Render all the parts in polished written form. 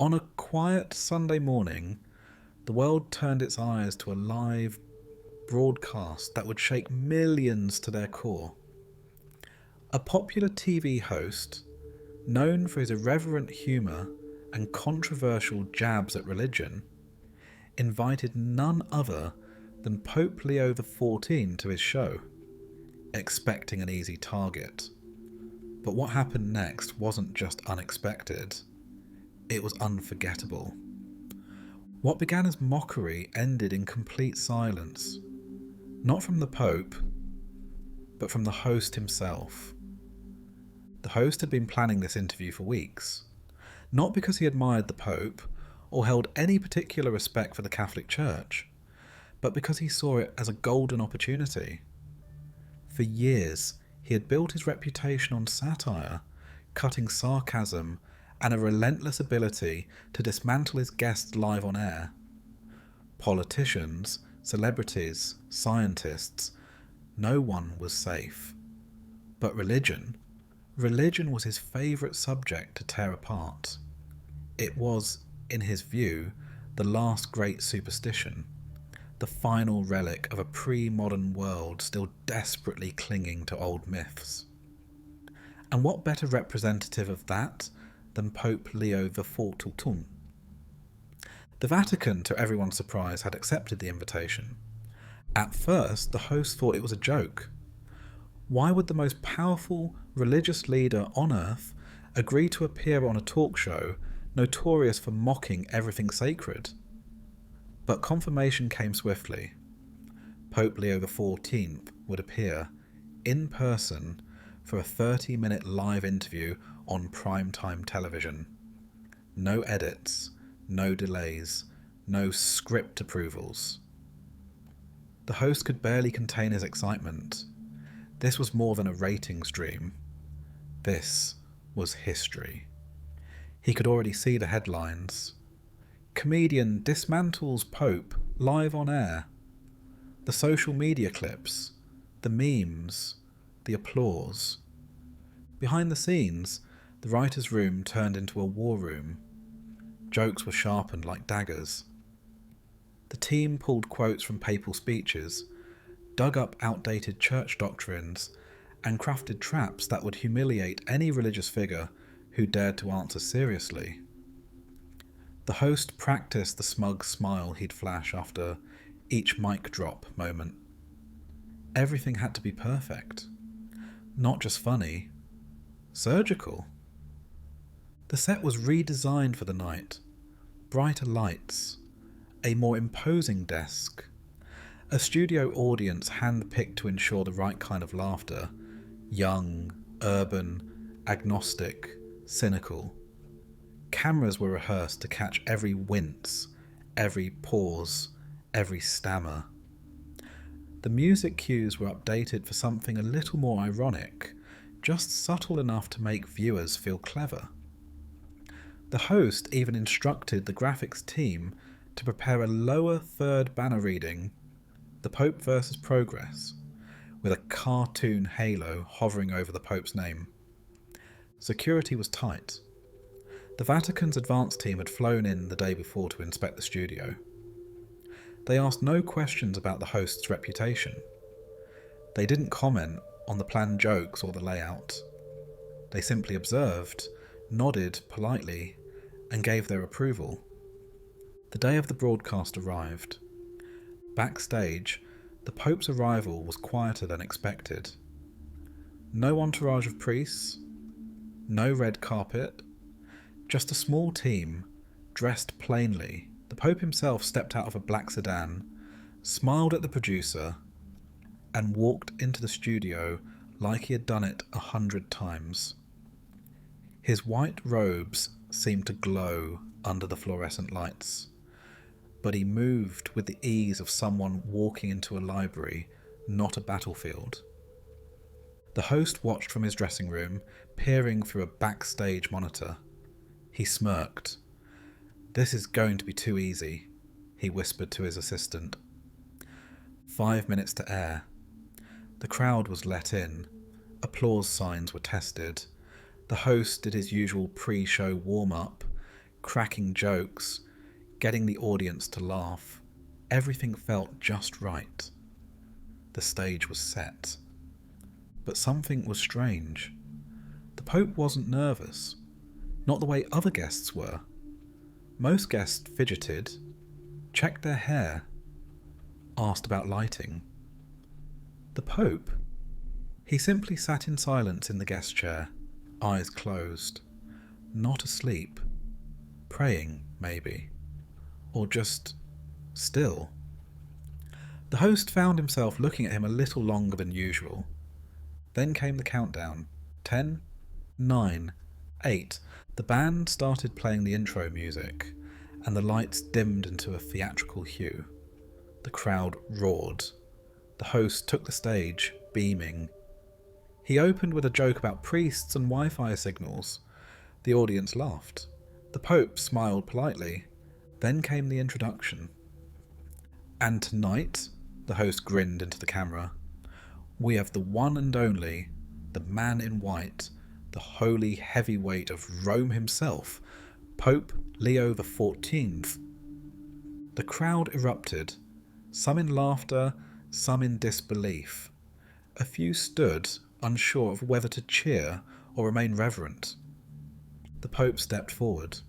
On a quiet Sunday morning, the world turned its eyes to a live broadcast that would shake millions to their core. A popular TV host, known for his irreverent humour and controversial jabs at religion, invited none other than Pope Leo XIV to his show, expecting an easy target. But what happened next wasn't just unexpected, it was unforgettable. What began as mockery ended in complete silence, not from the Pope, but from the host himself. The host had been planning this interview for weeks, not because he admired the Pope or held any particular respect for the Catholic Church, but because he saw it as a golden opportunity. For years, he had built his reputation on satire, cutting sarcasm, and a relentless ability to dismantle his guests live on air. Politicians, celebrities, scientists, no one was safe. But religion was his favourite subject to tear apart. It was, in his view, the last great superstition, the final relic of a pre-modern world still desperately clinging to old myths. And what better representative of that than Pope Leo XIV? The Vatican, to everyone's surprise, had accepted the invitation. At first, the host thought it was a joke. Why would the most powerful religious leader on earth agree to appear on a talk show notorious for mocking everything sacred? But confirmation came swiftly. Pope Leo XIV would appear in person for a 30-minute live interview on primetime television. No edits, no delays, no script approvals. The host could barely contain his excitement. This was more than a ratings dream. This was history. He could already see the headlines. Comedian dismantles Pope live on air. The social media clips, the memes, the applause. Behind the scenes, the writer's room turned into a war room. Jokes were sharpened like daggers. The team pulled quotes from papal speeches, dug up outdated church doctrines, and crafted traps that would humiliate any religious figure who dared to answer seriously. The host practiced the smug smile he'd flash after each mic drop moment. Everything had to be perfect. Not just funny, surgical. The set was redesigned for the night. Brighter lights, a more imposing desk, a studio audience hand-picked to ensure the right kind of laughter, young, urban, agnostic, cynical. Cameras were rehearsed to catch every wince, every pause, every stammer. The music cues were updated for something a little more ironic, just subtle enough to make viewers feel clever. The host even instructed the graphics team to prepare a lower third banner reading, "The Pope versus Progress," with a cartoon halo hovering over the Pope's name. Security was tight. The Vatican's advance team had flown in the day before to inspect the studio. They asked no questions about the host's reputation. They didn't comment on the planned jokes or the layout. They simply observed, nodded politely, and gave their approval. The day of the broadcast arrived. Backstage, the Pope's arrival was quieter than expected. No entourage of priests, no red carpet, just a small team, dressed plainly. The Pope himself stepped out of a black sedan, smiled at the producer, and walked into the studio like he had done it 100 times. His white robes seemed to glow under the fluorescent lights, but he moved with the ease of someone walking into a library, not a battlefield. The host watched from his dressing room, peering through a backstage monitor. He smirked. "This is going to be too easy," he whispered to his assistant. 5 minutes to air. The crowd was let in. Applause signs were tested. The host did his usual pre-show warm-up, cracking jokes, getting the audience to laugh. Everything felt just right. The stage was set. But something was strange. The Pope wasn't nervous, not the way other guests were. Most guests fidgeted, checked their hair, asked about lighting. The Pope, he simply sat in silence in the guest chair, eyes closed, not asleep, praying maybe, or just still. The host found himself looking at him a little longer than usual. Then came the countdown. 10, 9, 8. The band started playing the intro music, and the lights dimmed into a theatrical hue. The crowd roared. The host took the stage, beaming. He opened with a joke about priests and Wi-Fi signals. The audience laughed. The Pope smiled politely. Then came the introduction. And tonight, the host grinned into the camera, we have the one and only, the man in white, the holy heavyweight of Rome himself, Pope Leo XIV. The crowd erupted, some in laughter, some in disbelief. A few stood, unsure of whether to cheer or remain reverent. The Pope stepped forward.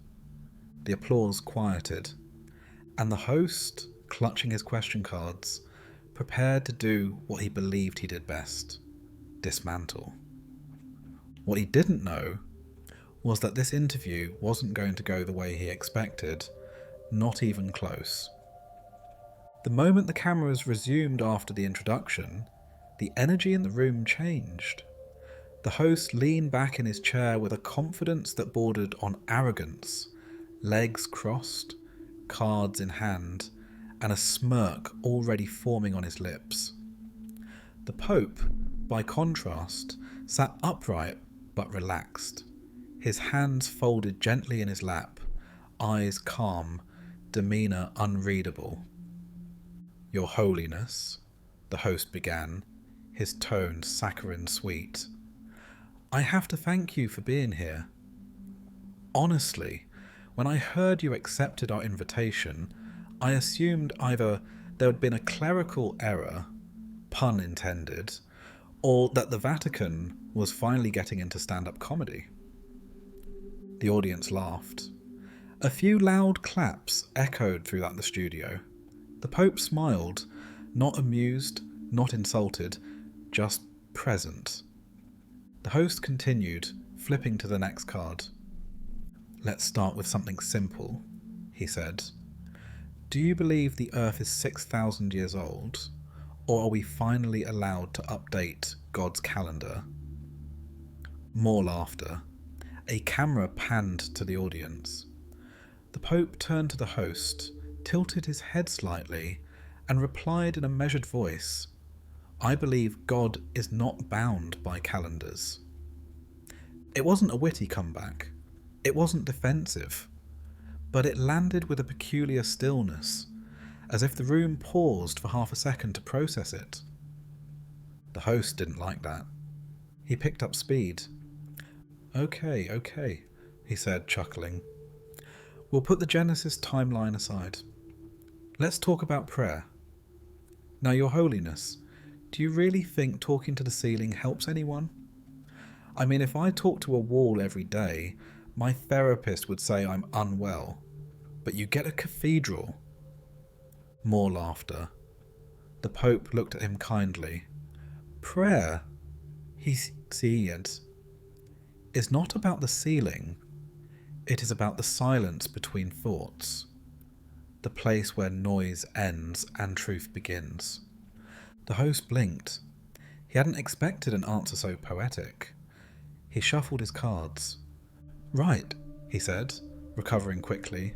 The applause quieted, and the host, clutching his question cards, prepared to do what he believed he did best: dismantle. What he didn't know was that this interview wasn't going to go the way he expected, not even close. The moment the cameras resumed after the introduction, the energy in the room changed. The host leaned back in his chair with a confidence that bordered on arrogance, legs crossed, cards in hand, and a smirk already forming on his lips. The Pope, by contrast, sat upright but relaxed, his hands folded gently in his lap, eyes calm, demeanour unreadable. "Your Holiness," the host began, his tone saccharine sweet, "I have to thank you for being here. Honestly, when I heard you accepted our invitation, I assumed either there had been a clerical error, pun intended, or that the Vatican was finally getting into stand-up comedy." The audience laughed. A few loud claps echoed throughout the studio. The Pope smiled, not amused, not insulted, just present. The host continued, flipping to the next card. "Let's start with something simple," he said. "Do you believe the Earth is 6,000 years old, or are we finally allowed to update God's calendar?" More laughter. A camera panned to the audience. The Pope turned to the host, tilted his head slightly, and replied in a measured voice, "I believe God is not bound by calendars." It wasn't a witty comeback. It wasn't defensive. But it landed with a peculiar stillness, as if the room paused for half a second to process it. The host didn't like that. He picked up speed. Okay, he said, chuckling. "We'll put the Genesis timeline aside. Let's talk about prayer. Now, Your Holiness, do you really think talking to the ceiling helps anyone? I mean, if I talk to a wall every day, my therapist would say I'm unwell. But you get a cathedral." More laughter. The Pope looked at him kindly. "Prayer," he said, "is not about the ceiling. It is about the silence between thoughts, the place where noise ends and truth begins." The host blinked. He hadn't expected an answer so poetic. He shuffled his cards. "Right," he said, recovering quickly.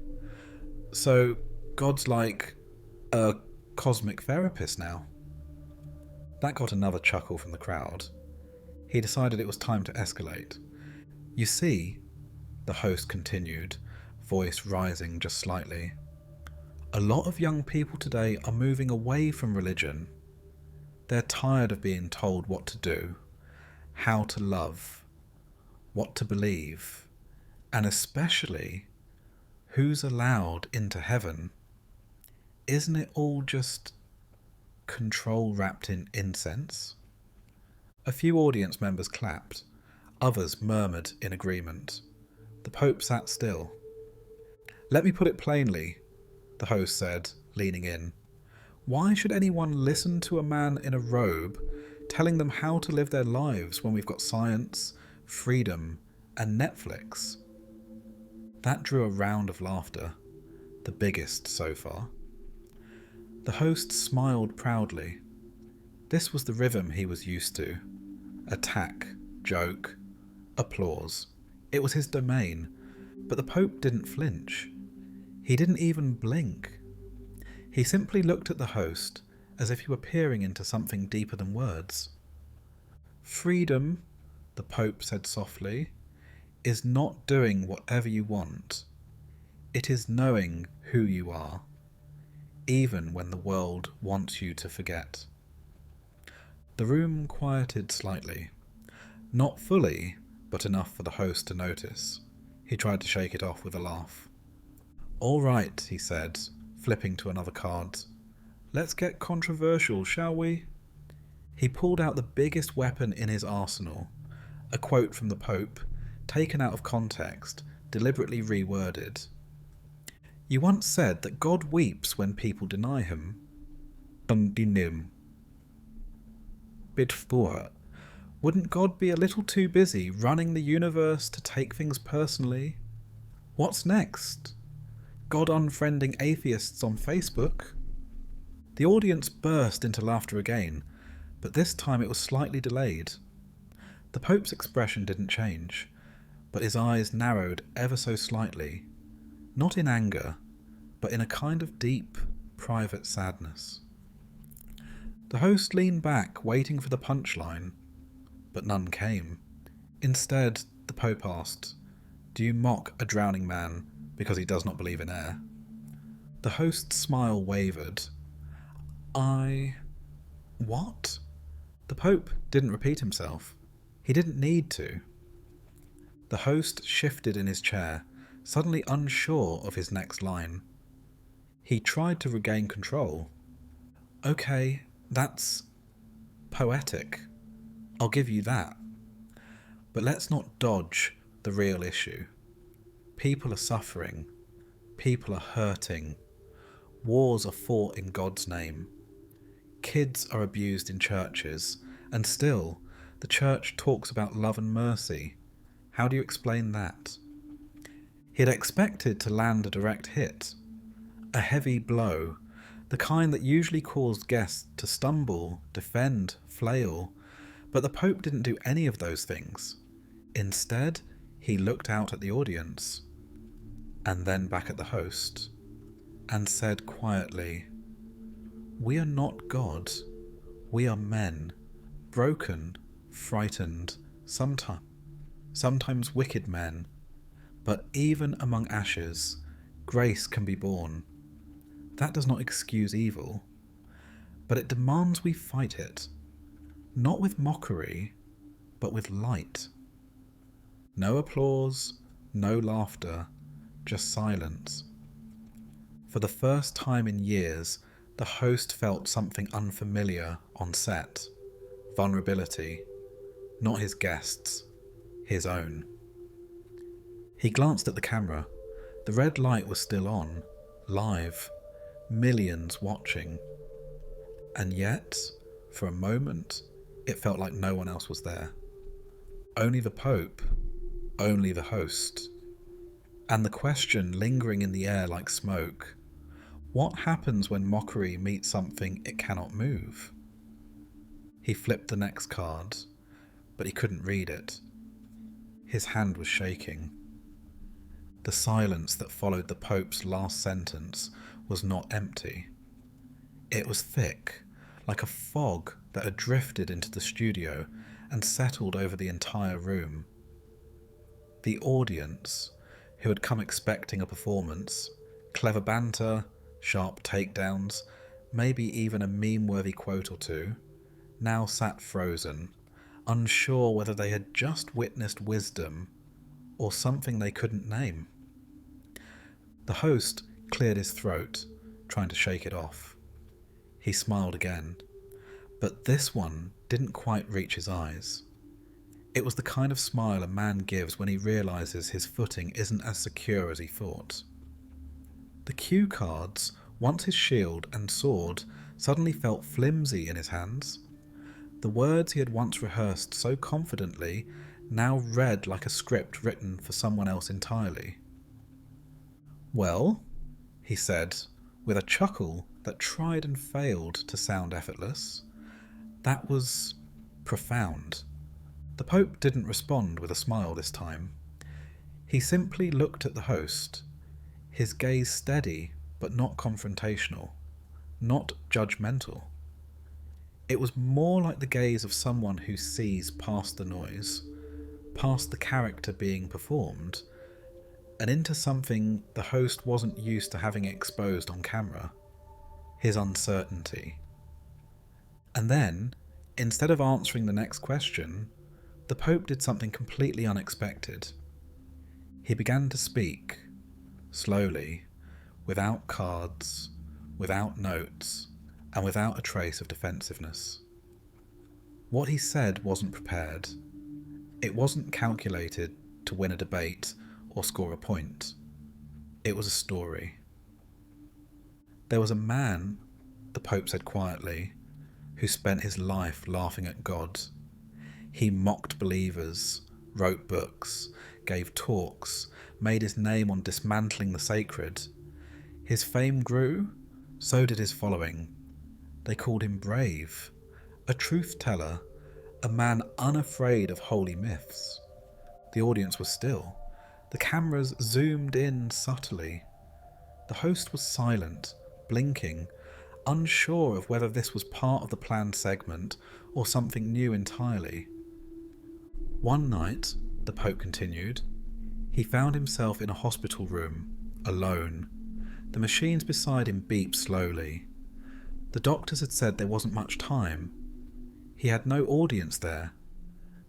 "So, God's like a cosmic therapist now?" That got another chuckle from the crowd. He decided it was time to escalate. "You see," the host continued, voice rising just slightly, "a lot of young people today are moving away from religion. They're tired of being told what to do, how to love, what to believe, and especially Who's allowed into heaven? Isn't it all just control wrapped in incense? A few audience members clapped. Others murmured in agreement. The Pope sat still. "Let me put it plainly," the host said, leaning in. "Why should anyone listen to a man in a robe telling them how to live their lives when we've got science, freedom, and Netflix?" That drew a round of laughter, the biggest so far. The host smiled proudly. This was the rhythm he was used to. Attack, joke, applause. It was his domain, but the Pope didn't flinch. He didn't even blink. He simply looked at the host as if he were peering into something deeper than words. "Freedom," the Pope said softly, "is not doing whatever you want. It is knowing who you are, even when the world wants you to forget." The room quieted slightly. Not fully, but enough for the host to notice. He tried to shake it off with a laugh. "All right," he said, flipping to another card. "Let's get controversial, shall we?" He pulled out the biggest weapon in his arsenal, a quote from the Pope, taken out of context, deliberately reworded. "You once said that God weeps when people deny him." Dundinim. Bid for. Wouldn't God be a little too busy running the universe to take things personally? What's next? God unfriending atheists on Facebook? The audience burst into laughter again, but this time it was slightly delayed. The Pope's expression didn't change, but his eyes narrowed ever so slightly, not in anger, but in a kind of deep, private sadness. The host leaned back, waiting for the punchline, but none came. Instead, the Pope asked, "Do you mock a drowning man because he does not believe in air?" The host's smile wavered. What?" The Pope didn't repeat himself. He didn't need to. The host shifted in his chair, suddenly unsure of his next line. He tried to regain control. "Okay, that's poetic. I'll give you that. But let's not dodge the real issue. People are suffering. People are hurting. Wars are fought in God's name. Kids are abused in churches, and still, the church talks about love and mercy. How do you explain that?" He had expected to land a direct hit, a heavy blow, the kind that usually caused guests to stumble, defend, flail, but the Pope didn't do any of those things. Instead, he looked out at the audience, and then back at the host, and said quietly, "We are not God. We are men, broken, frightened, sometimes wicked men. But even among ashes, grace can be born. That does not excuse evil, but it demands we fight it, not with mockery, but with light." No applause, no laughter, just silence. For the first time in years, the host felt something unfamiliar on set. Vulnerability. Not his guests, his own. He glanced at the camera. The red light was still on, live, millions watching. And yet, for a moment, it felt like no one else was there. Only the Pope, only the host. And the question lingering in the air like smoke: what happens when mockery meets something it cannot move? He flipped the next card, but he couldn't read it. His hand was shaking. The silence that followed the Pope's last sentence was not empty. It was thick, like a fog that had drifted into the studio and settled over the entire room. The audience, who had come expecting a performance, clever banter, sharp takedowns, maybe even a meme-worthy quote or two, now sat frozen, unsure whether they had just witnessed wisdom or something they couldn't name. The host cleared his throat, trying to shake it off. He smiled again, but this one didn't quite reach his eyes. It was the kind of smile a man gives when he realises his footing isn't as secure as he thought. The cue cards, once his shield and sword, suddenly felt flimsy in his hands. The words he had once rehearsed so confidently now read like a script written for someone else entirely. "Well," he said, with a chuckle that tried and failed to sound effortless. That was profound. The Pope didn't respond with a smile this time. He simply looked at the host, his gaze steady but not confrontational, not judgmental. It was more like the gaze of someone who sees past the noise, past the character being performed, and into something the host wasn't used to having exposed on camera: his uncertainty. And then, instead of answering the next question, the Pope did something completely unexpected. He began to speak, slowly, without cards, without notes, and without a trace of defensiveness. What he said wasn't prepared. It wasn't calculated to win a debate or score a point. It was a story. There was a man, the Pope said quietly, who spent his life laughing at God. He mocked believers, wrote books, gave talks, made his name on dismantling the sacred. His fame grew, so did his following. They called him brave, a truth teller, a man unafraid of holy myths. The audience was still. The cameras zoomed in subtly. The host was silent, blinking, unsure of whether this was part of the planned segment or something new entirely. One night, the Pope continued, he found himself in a hospital room, alone. The machines beside him beeped slowly. The doctors had said there wasn't much time. He had no audience there.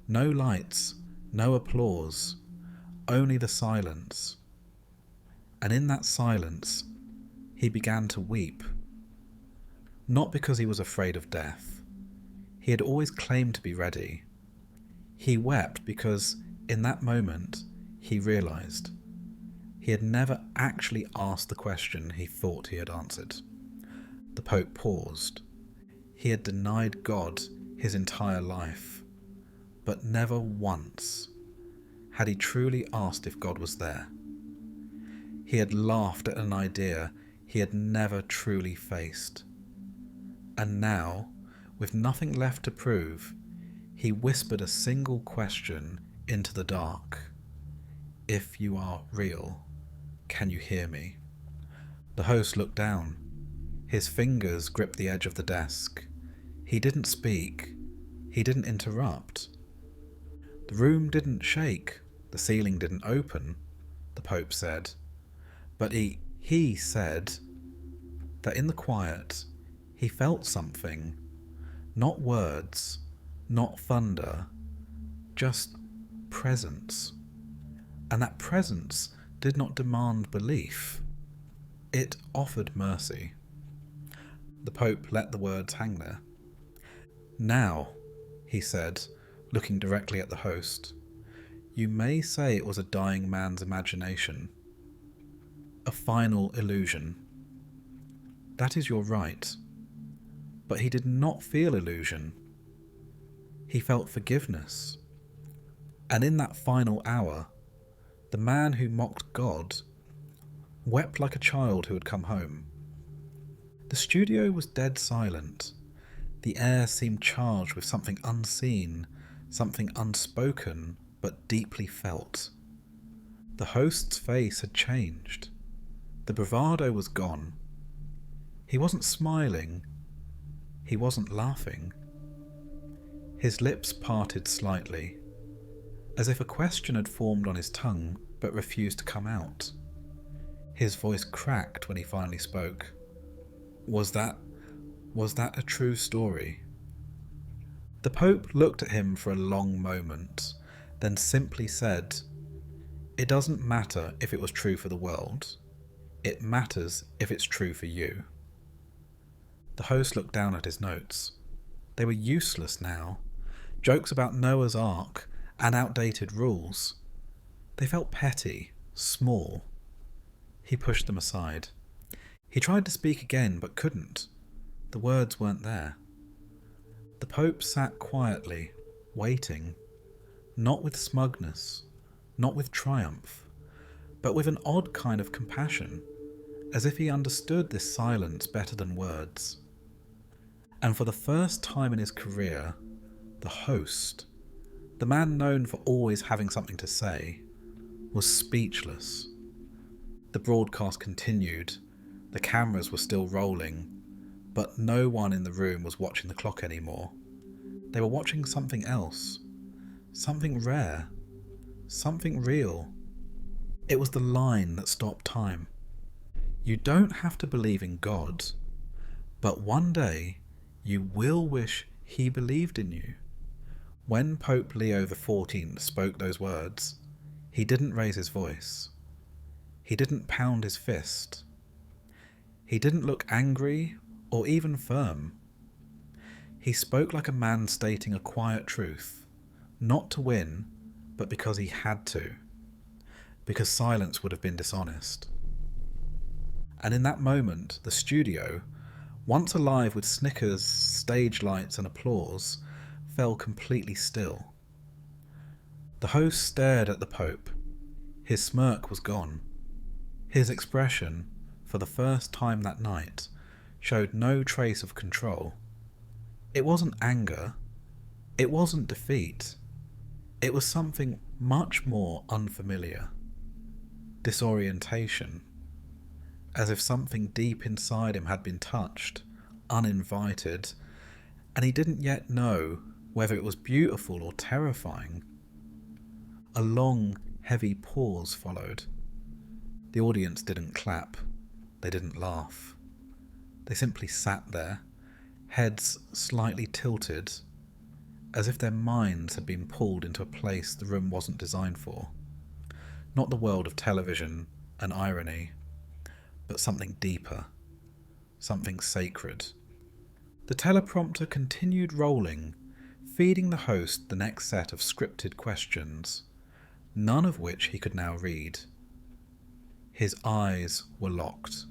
No lights, no applause, only the silence. And in that silence, he began to weep. Not because he was afraid of death. He had always claimed to be ready. He wept because, in that moment, he realised he had never actually asked the question he thought he had answered. The Pope paused. He had denied God his entire life, but never once had he truly asked if God was there. He had laughed at an idea he had never truly faced. And now, with nothing left to prove, he whispered a single question into the dark. "If you are real, can you hear me?" The host looked down. His fingers gripped the edge of the desk. He didn't speak. He didn't interrupt. The room didn't shake. The ceiling didn't open, the Pope said. But he said that in the quiet, he felt something. Not words, not thunder, just presence. And that presence did not demand belief. It offered mercy. The Pope let the words hang there. "Now," he said, looking directly at the host, "you may say it was a dying man's imagination. A final illusion. That is your right. But he did not feel illusion. He felt forgiveness. And in that final hour, the man who mocked God wept like a child who had come home. The studio was dead silent. The air seemed charged with something unseen, something unspoken but deeply felt. The host's face had changed. The bravado was gone. He wasn't smiling. He wasn't laughing. His lips parted slightly, as if a question had formed on his tongue but refused to come out. His voice cracked when he finally spoke. Was that a true story?" The Pope looked at him for a long moment, then simply said, "It doesn't matter if it was true for the world. It matters if it's true for you. The host looked down at his notes. They were useless now. Jokes about Noah's Ark and outdated rules. They felt petty, small. He pushed them aside. He tried to speak again, but couldn't. The words weren't there. The Pope sat quietly, waiting, not with smugness, not with triumph, but with an odd kind of compassion, as if he understood this silence better than words. And for the first time in his career, the host, the man known for always having something to say, was speechless. The broadcast continued. The cameras were still rolling, but no one in the room was watching the clock anymore. They were watching something else, something rare, something real. It was the line that stopped time. You don't have to believe in God, but one day you will wish he believed in you. When Pope Leo XIV spoke those words, he didn't raise his voice. He didn't pound his fist. He didn't look angry or even firm. He spoke like a man stating a quiet truth, not to win, but because he had to, because silence would have been dishonest. And in that moment, the studio, once alive with snickers, stage lights and applause, fell completely still. The host stared at the Pope. His smirk was gone. His expression, for the first time that night, showed no trace of control. It wasn't anger. It wasn't defeat. It was something much more unfamiliar. Disorientation. As if something deep inside him had been touched, uninvited, and he didn't yet know whether it was beautiful or terrifying. A long, heavy pause followed. The audience didn't clap. They didn't laugh. They simply sat there, heads slightly tilted, as if their minds had been pulled into a place the room wasn't designed for. Not the world of television and irony, but something deeper, something sacred. The teleprompter continued rolling, feeding the host the next set of scripted questions, none of which he could now read. His eyes were locked.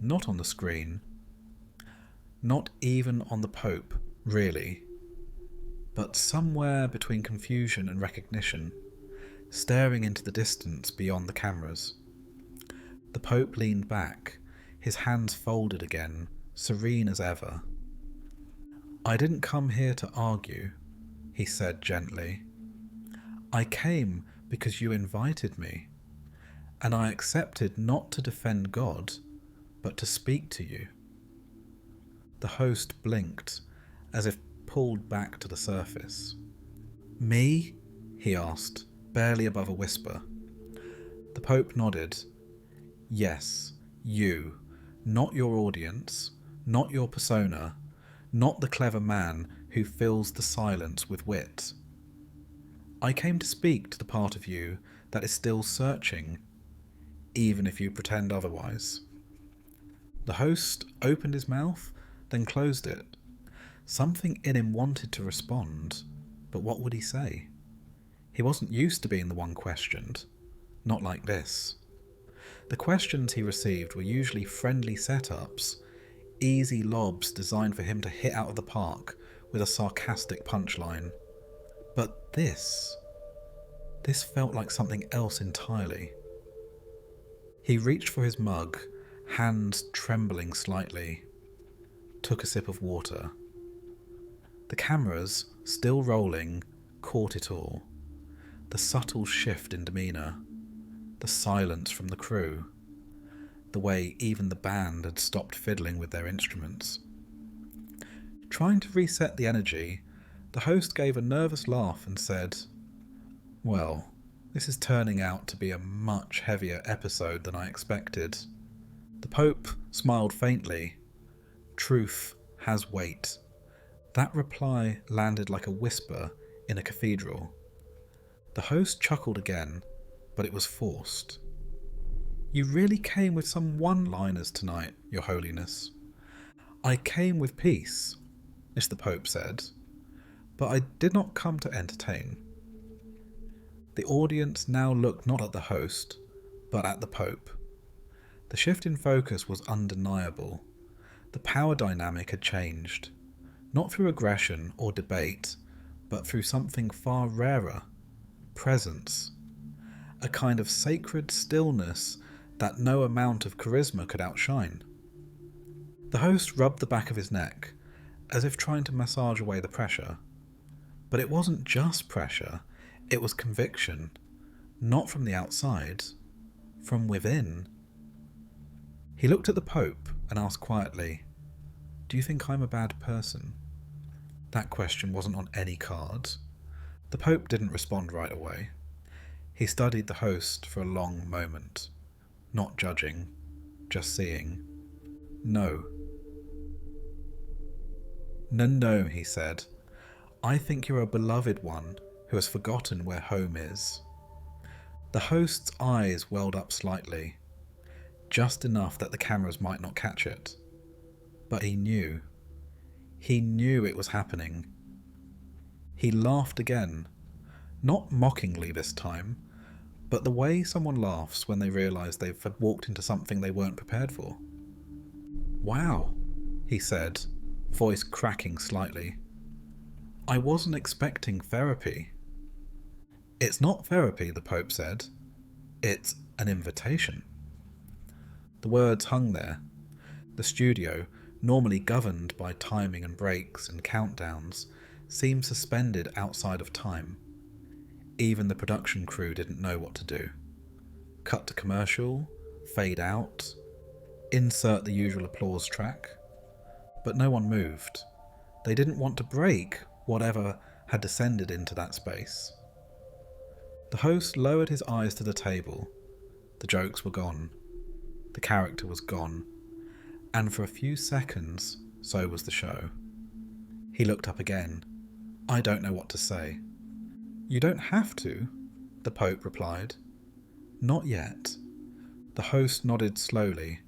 Not on the screen. Not even on the Pope, really. But somewhere between confusion and recognition, staring into the distance beyond the cameras. The Pope leaned back, his hands folded again, serene as ever. "I didn't come here to argue," he said gently. "I came because you invited me, and I accepted not to defend God, but to speak to you." The host blinked, as if pulled back to the surface. "Me?" he asked, barely above a whisper. The Pope nodded. "Yes, you, not your audience, not your persona, not the clever man who fills the silence with wit. I came to speak to the part of you that is still searching, even if you pretend otherwise." The host opened his mouth, then closed it. Something in him wanted to respond, but what would he say? He wasn't used to being the one questioned. Not like this. The questions he received were usually friendly setups, easy lobs designed for him to hit out of the park with a sarcastic punchline. But this felt like something else entirely. He reached for his mug, hands trembling slightly, took a sip of water. The cameras, still rolling, caught it all. The subtle shift in demeanour, the silence from the crew, the way even the band had stopped fiddling with their instruments. Trying to reset the energy, the host gave a nervous laugh and said, "Well, this is turning out to be a much heavier episode than I expected." The Pope smiled faintly. Truth has weight. That reply landed like a whisper in a cathedral. The host chuckled again, but it was forced. You really came with some one-liners tonight, Your Holiness. I came with peace, as the Pope said, but I did not come to entertain. The audience now looked not at the host, but at the Pope. The shift in focus was undeniable. The power dynamic had changed, not through aggression or debate, but through something far rarer, presence, a kind of sacred stillness that no amount of charisma could outshine. The host rubbed the back of his neck, as if trying to massage away the pressure. But it wasn't just pressure, it was conviction, not from the outside, from within. He looked at the Pope and asked quietly, "Do you think I'm a bad person?" That question wasn't on any card. The Pope didn't respond right away. He studied the host for a long moment, not judging, just seeing. No. No, he said. I think you're a beloved one who has forgotten where home is. The host's eyes welled up slightly, just enough that the cameras might not catch it. But he knew. He knew it was happening. He laughed again, not mockingly this time, but the way someone laughs when they realise they've walked into something they weren't prepared for. "Wow," he said, voice cracking slightly. "I wasn't expecting therapy." "It's not therapy," the Pope said. "It's an invitation." The words hung there. The studio, normally governed by timing and breaks and countdowns, seemed suspended outside of time. Even the production crew didn't know what to do. Cut to commercial, fade out, insert the usual applause track. But no one moved. They didn't want to break whatever had descended into that space. The host lowered his eyes to the table. The jokes were gone. The character was gone. And for a few seconds, so was the show. He looked up again. "I don't know what to say." "You don't have to," the Pope replied. "Not yet." The host nodded slowly,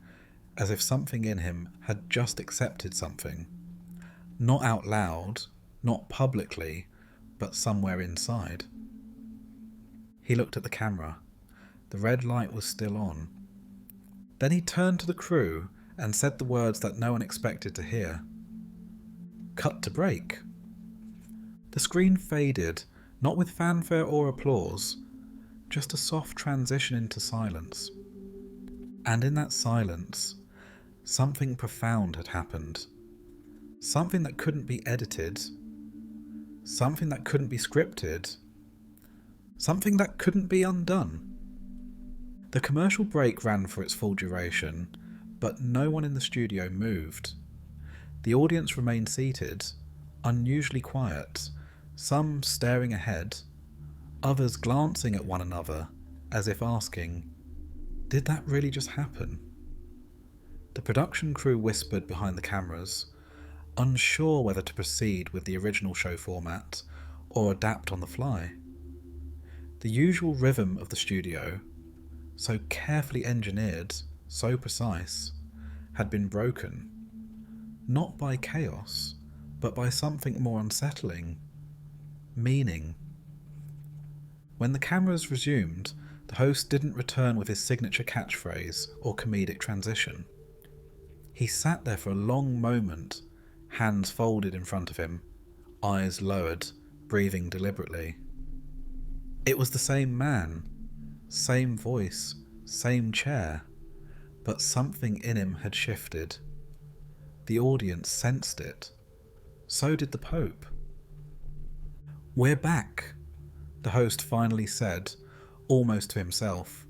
as if something in him had just accepted something. Not out loud, not publicly, but somewhere inside. He looked at the camera. The red light was still on. Then he turned to the crew and said the words that no one expected to hear. "Cut to break." The screen faded, not with fanfare or applause, just a soft transition into silence. And in that silence, something profound had happened. Something that couldn't be edited. Something that couldn't be scripted. Something that couldn't be undone. The commercial break ran for its full duration, but no one in the studio moved. The audience remained seated, unusually quiet, some staring ahead, others glancing at one another as if asking, "Did that really just happen?" The production crew whispered behind the cameras, unsure whether to proceed with the original show format or adapt on the fly. The usual rhythm of the studio, so carefully engineered, so precise, had been broken, not by chaos, but by something more unsettling: meaning. When the cameras resumed, the host didn't return with his signature catchphrase or comedic transition. He sat there for a long moment, hands folded in front of him, eyes lowered, breathing deliberately. It was the same man, same voice, same chair, but something in him had shifted. The audience sensed it. So did the Pope. "We're back," the host finally said, almost to himself.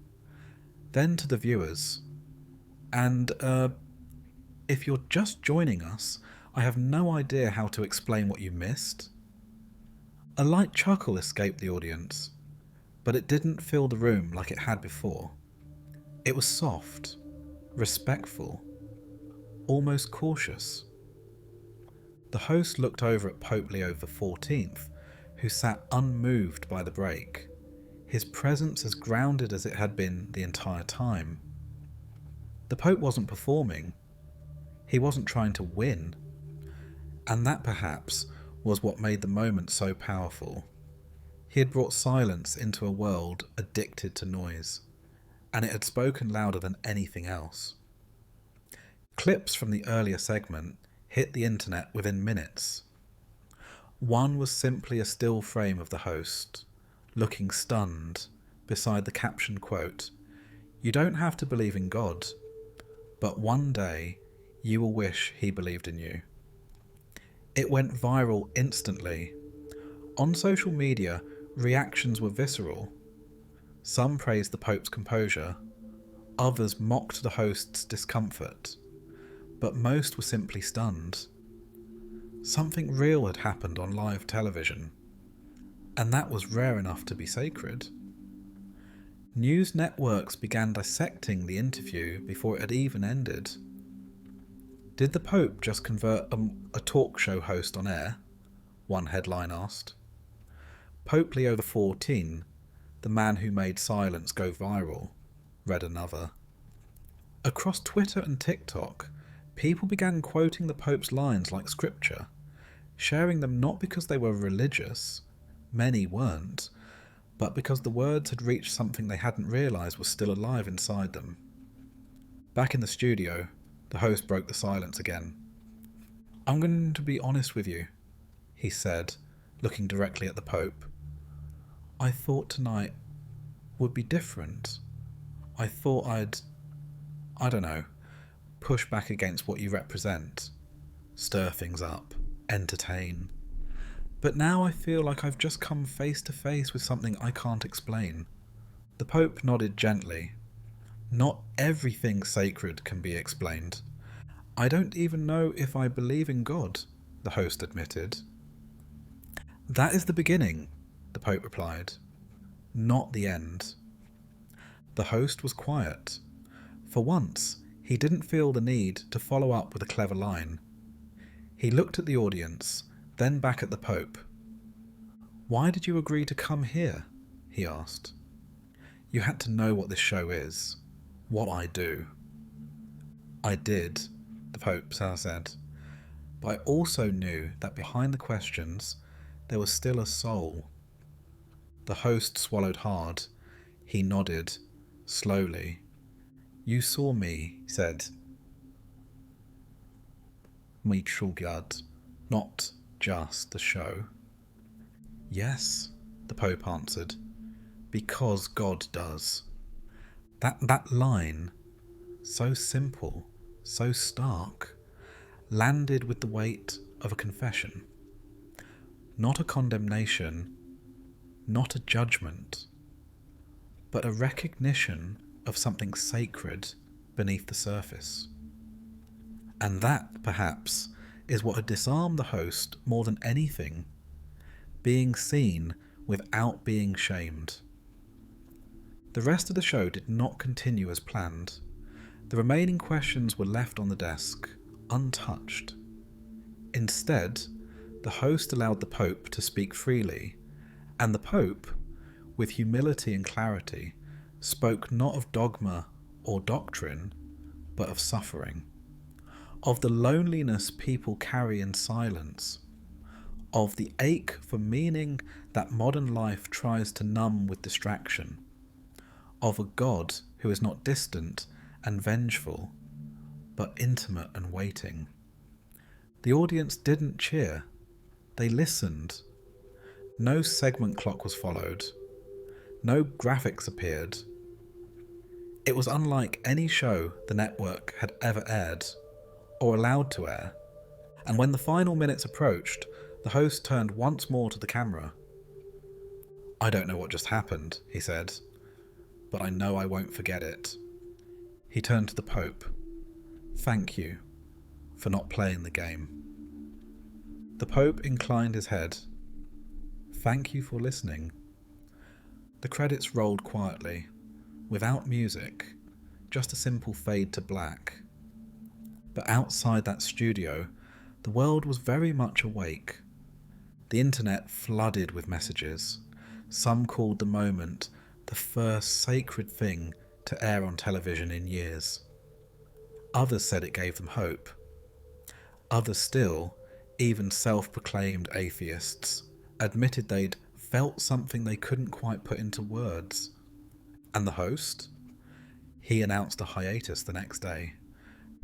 Then to the viewers. "And, if you're just joining us, I have no idea how to explain what you missed." A light chuckle escaped the audience, but it didn't fill the room like it had before. It was soft, respectful, almost cautious. The host looked over at Pope Leo XIV, who sat unmoved by the break, his presence as grounded as it had been the entire time. The Pope wasn't performing. He wasn't trying to win. And that perhaps was what made the moment so powerful. He had brought silence into a world addicted to noise, and it had spoken louder than anything else. Clips from the earlier segment hit the internet within minutes. One was simply a still frame of the host, looking stunned, beside the caption quote, "You don't have to believe in God, but one day you will wish he believed in you." It went viral instantly. On social media, reactions were visceral. Some praised the Pope's composure, others mocked the host's discomfort, but most were simply stunned. Something real had happened on live television, and that was rare enough to be sacred. News networks began dissecting the interview before it had even ended. Did the Pope just convert a talk show host on air? One headline asked. Pope Leo XIV, the man who made silence go viral, read another. Across Twitter and TikTok, people began quoting the Pope's lines like scripture, sharing them not because they were religious, many weren't, but because the words had reached something they hadn't realised was still alive inside them. Back in the studio, the host broke the silence again. "I'm going to be honest with you," he said, looking directly at the Pope. "I thought tonight would be different. I thought I don't know, push back against what you represent, stir things up, entertain. But now I feel like I've just come face to face with something I can't explain." The Pope nodded gently. "Not everything sacred can be explained. I don't even know if I believe in God," the host admitted. "That is the beginning," the Pope replied, "not the end." The host was quiet. For once, he didn't feel the need to follow up with a clever line. He looked at the audience, then back at the Pope. "Why did you agree to come here?" he asked. "You had to know what this show is, what I do." "I did," the Pope said, "but I also knew that behind the questions there was still a soul." The host swallowed hard. He nodded, slowly. "You saw me," he said. "Me trugad, not just the show." "Yes," the Pope answered, "because God does." That line, so simple, so stark, landed with the weight of a confession. Not a condemnation, not a judgment, but a recognition of something sacred beneath the surface. And that, perhaps, is what had disarmed the host more than anything, being seen without being shamed. The rest of the show did not continue as planned. The remaining questions were left on the desk, untouched. Instead, the host allowed the Pope to speak freely, and the Pope, with humility and clarity, spoke not of dogma or doctrine, but of suffering, of the loneliness people carry in silence, of the ache for meaning that modern life tries to numb with distraction, of a God who is not distant and vengeful, but intimate and waiting. The audience didn't cheer. They listened. No segment clock was followed. No graphics appeared. It was unlike any show the network had ever aired, or allowed to air, and when the final minutes approached, the host turned once more to the camera. "I don't know what just happened," he said, "but I know I won't forget it." He turned to the Pope. "Thank you for not playing the game." The Pope inclined his head. "Thank you for listening." The credits rolled quietly, without music, just a simple fade to black. But outside that studio, the world was very much awake. The internet flooded with messages. Some called the moment the first sacred thing to air on television in years. Others said it gave them hope. Others still, even self-proclaimed atheists, admitted they'd felt something they couldn't quite put into words. And the host? He announced a hiatus the next day.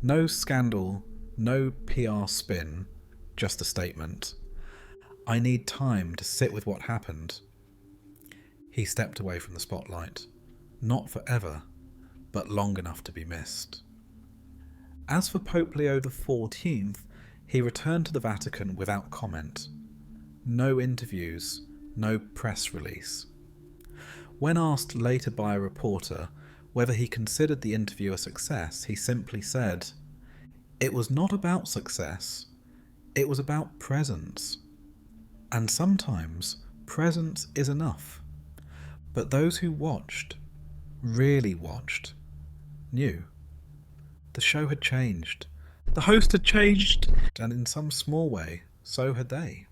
No scandal, no PR spin, just a statement. I need time to sit with what happened. He stepped away from the spotlight. Not forever, but long enough to be missed. As for Pope Leo XIV, he returned to the Vatican without comment. No interviews, no press release. When asked later by a reporter whether he considered the interview a success, he simply said, "It was not about success, it was about presence. And sometimes presence is enough." But those who watched, really watched, knew. The show had changed. The host had changed, and in some small way, so had they.